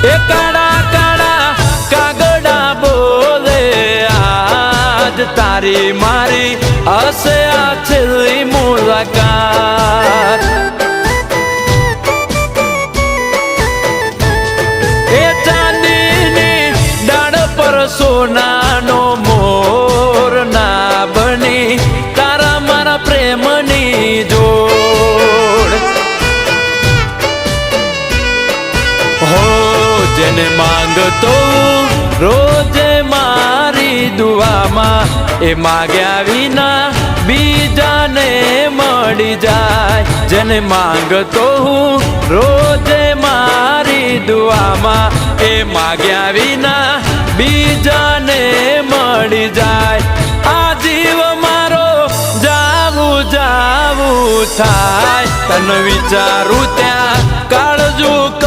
એ કાળા કાળા કાગડા બોલે આજ તારી મારી હશે આ છેલ્લી મુલાકાત. એ ચાંદીની ડાળ પર સોનાનો મોર ના બની તારા મારા પ્રેમની જોડ. હો જેને માંગતો રોજે મારી દુઆમાં એ માગ્યા વિના બીજાને મળી જાય. જેને માંગતો હું રોજે મારી દુઆમાં એ માગ્યા વિના બીજાને મળી જાય. આ જીવ મારો જાવું જાવું થાય તને વિચારું ત્યાં કાળજું